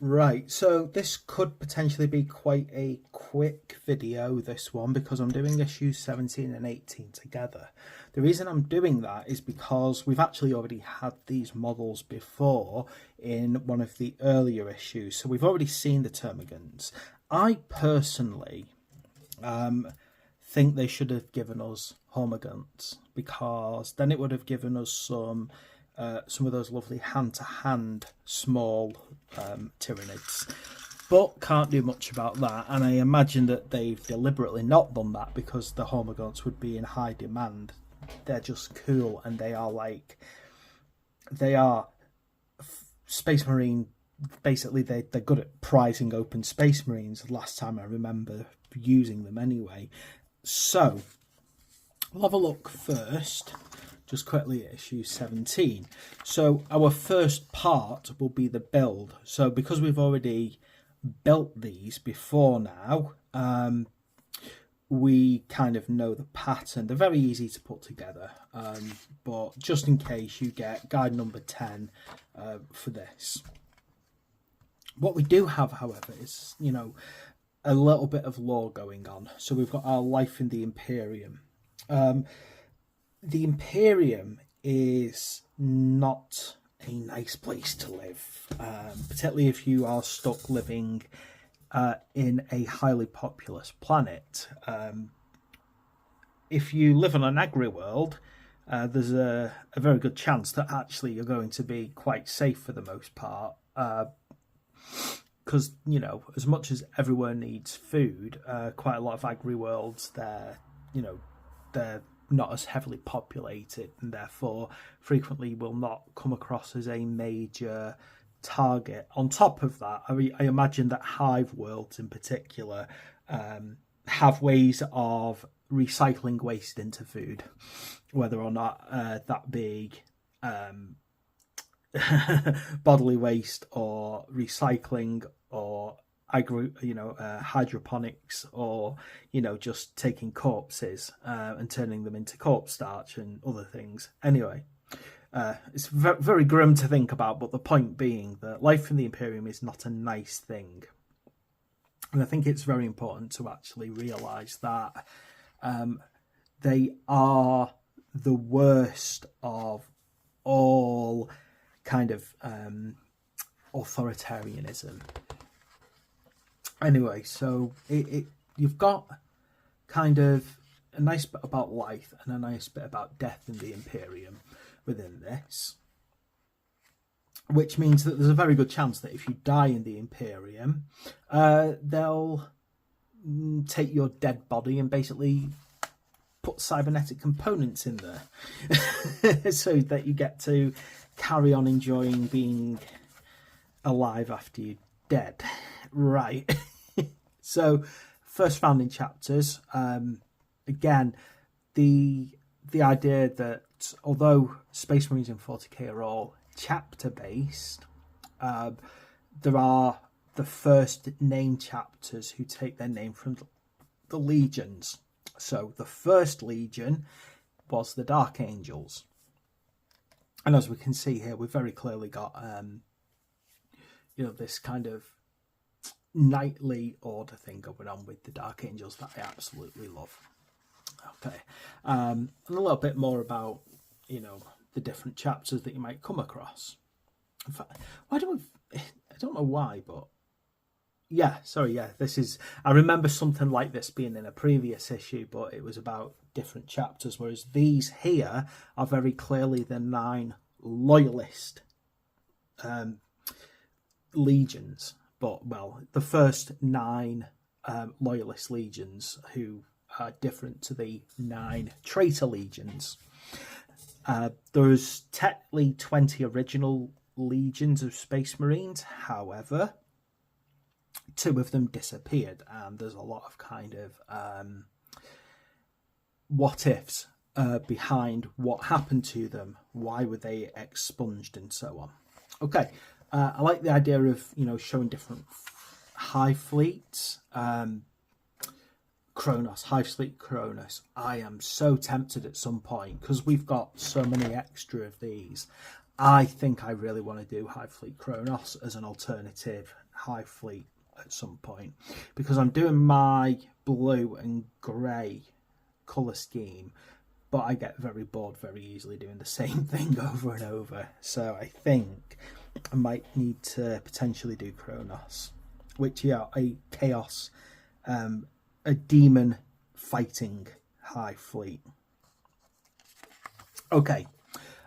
Right, so this could potentially be quite a quick video, this one, because I'm doing issues 17 and 18 together. The reason I'm doing that is because we've actually already had these models before in one of the earlier issues, so we've already seen the Termagants. I personally think they should have given us Hormagaunts, because then it would have given us some of those lovely hand-to-hand small Tyranids. But can't do much about that, and I imagine that they've deliberately not done that because the Hormagaunts would be in high demand. They're just cool, and they are Space Marine. Basically, they're good at prizing open Space Marines. Last time I remember using them anyway. So we'll have a look first, just quickly at issue 17. So our first part will be the build. So because we've already built these before now, we kind of know the pattern. They're very easy to put together, but just in case, you get guide number 10 for this. What we do have, however, is, a little bit of lore going on. So we've got our life in the Imperium. The Imperium is not a nice place to live, particularly if you are stuck living in a highly populous planet. If you live on an agri-world, there's a very good chance that actually you're going to be quite safe for the most part, because as much as everyone needs food, quite a lot of agri-worlds, they're not as heavily populated, and therefore frequently will not come across as a major target. On top of that, I imagine that hive worlds in particular have ways of recycling waste into food, whether or not that be bodily waste or recycling or hydroponics, or just taking corpses and turning them into corpse starch and other things. Anyway, it's very grim to think about, but the point being that life in the Imperium is not a nice thing, and I think it's very important to actually realise that they are the worst of all kind of authoritarianism. Anyway, so you've got kind of a nice bit about life and a nice bit about death in the Imperium within this, which means that there's a very good chance that if you die in the Imperium, they'll take your dead body and basically put cybernetic components in there so that you get to carry on enjoying being alive after you're dead. Right. So first founding chapters, again, the idea that although Space Marines in 40k are all chapter based, there are the first name chapters who take their name from the legions. So the first legion was the Dark Angels, and as we can see here, we've very clearly got this kind of knightly order thing going on with the Dark Angels that I absolutely love. Okay, and a little bit more about the different chapters that you might come across. In fact, I don't know why, but this is, I remember something like this being in a previous issue, but it was about different chapters, whereas these here are very clearly the 9 loyalist legions, but the first 9 loyalist legions who are different to the 9 traitor legions. There's technically 20 original legions of Space Marines, however 2 of them disappeared, and there's a lot of kind of what ifs behind what happened to them, why were they expunged, and so on. Okay, I like the idea of showing different hive fleets. Kronos, Hive Fleet Kronos. I am so tempted at some point, because we've got so many extra of these. I think I really want to do Hive Fleet Kronos as an alternative Hive fleet at some point, because I'm doing my blue and grey colour scheme, but I get very bored very easily doing the same thing over and over. So I think I might need to potentially do Kronos, which, yeah, a chaos, a demon fighting Hive fleet. Okay.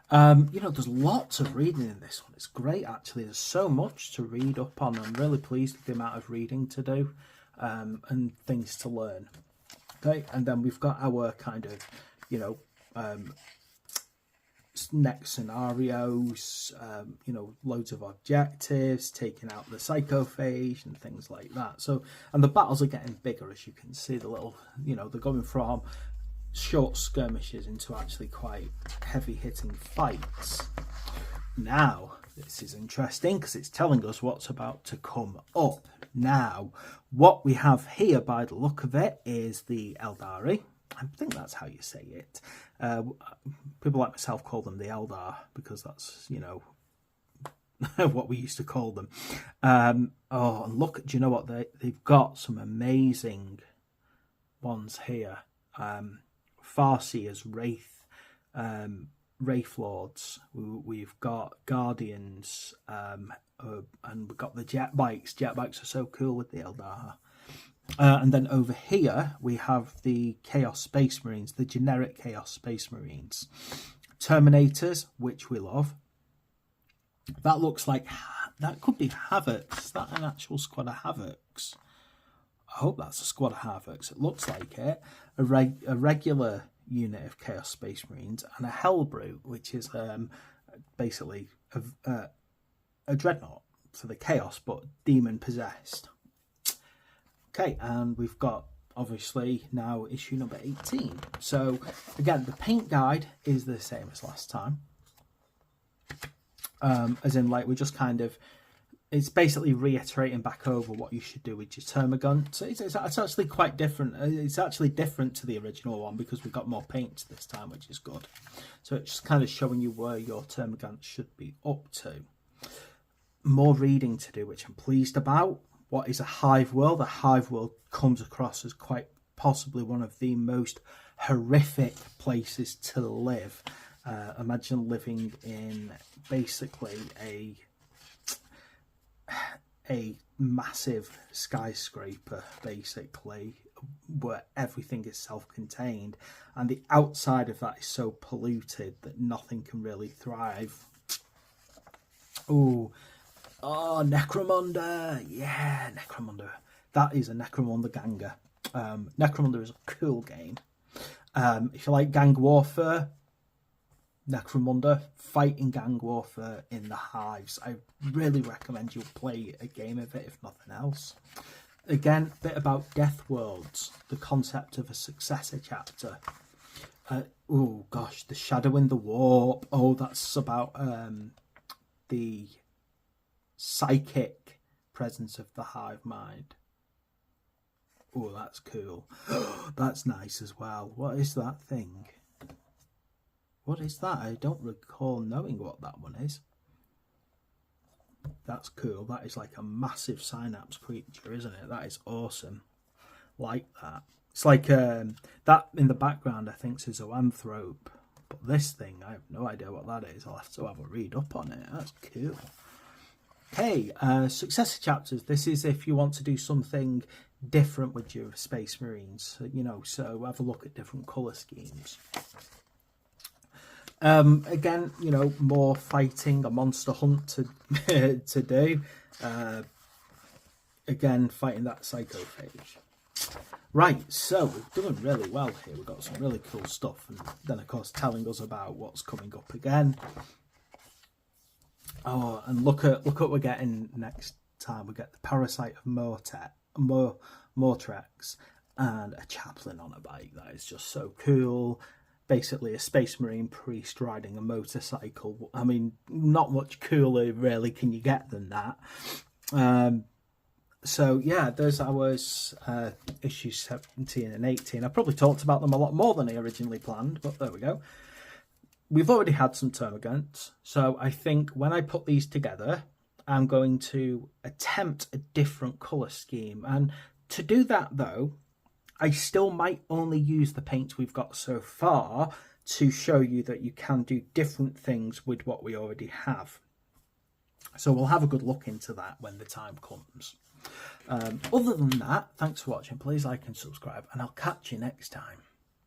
There's lots of reading in this one. It's great, actually. There's so much to read up on. I'm really pleased with the amount of reading to do, and things to learn. Okay, and then we've got our kind of, next scenarios, loads of objectives, taking out the psychophage and things like that. So, and the battles are getting bigger, as you can see. The little, they're going from short skirmishes into actually quite heavy hitting fights. Now, this is interesting because it's telling us what's about to come up. Now, what we have here, by the look of it, is the Eldari. I think that's how you say it. People like myself call them the Eldar because that's, what we used to call them. And look, do you know what? They've got some amazing ones here. Farseers, Wraith Lords. We've got Guardians, and we've got the jet bikes. Jet bikes are so cool with the Eldar. And then over here we have the Chaos Space Marines, the generic Chaos Space Marines. Terminators, which we love. That looks like, that could be Havocs. Is that an actual squad of Havocs? I hope that's a squad of Havocs. It looks like it. A regular unit of Chaos Space Marines and a Hellbrute, which is basically a dreadnought for the Chaos, but demon possessed. Okay, and we've got obviously now issue number 18. So again, the paint guide is the same as last time. As in, like, we're just kind of, it's basically reiterating back over what you should do with your Termagants. So it's actually quite different. It's actually different to the original one because we've got more paints this time, which is good. So it's just kind of showing you where your Termagants should be up to. More reading to do, which I'm pleased about. What is a hive world? A hive world comes across as quite possibly one of the most horrific places to live. Imagine living in basically a massive skyscraper, basically, where everything is self-contained, and the outside of that is so polluted that nothing can really thrive. Oh, Necromunda! Yeah, Necromunda. That is a Necromunda ganger. Necromunda is a cool game. If you like gang warfare, Necromunda, fighting gang warfare in the hives. I really recommend you play a game of it, if nothing else. Again, a bit about Death Worlds, the concept of a successor chapter. Oh gosh, the Shadow in the Warp. Oh, that's about the psychic presence of the hive mind. Oh, that's cool. That's nice as well. What is that thing? What is that? I don't recall knowing what that one is. That's cool. That is like a massive synapse creature, isn't it? That is awesome. Like that. It's like that in the background, I think, is a zoanthrope. But this thing, I have no idea what that is. I'll have to have a read up on it. That's cool. Okay, successor chapters. This is if you want to do something different with your Space Marines. So have a look at different colour schemes. Again, more fighting, a monster hunt to do. Again, fighting that psychophage. Right, so we're doing really well here. We've got some really cool stuff, and then of course telling us about what's coming up again. Oh, and look at what we're getting next time. We get the Parasite of Mortrex and a chaplain on a bike. That is just so cool. Basically a Space Marine priest riding a motorcycle. I mean, not much cooler really can you get than that. So yeah, there's ours, issues 17 and 18. I probably talked about them a lot more than I originally planned, but there we go. We've already had some Termagants, so I think when I put these together, I'm going to attempt a different colour scheme. And to do that, though, I still might only use the paints we've got so far to show you that you can do different things with what we already have. So we'll have a good look into that when the time comes. Other than that, thanks for watching. Please like and subscribe, and I'll catch you next time.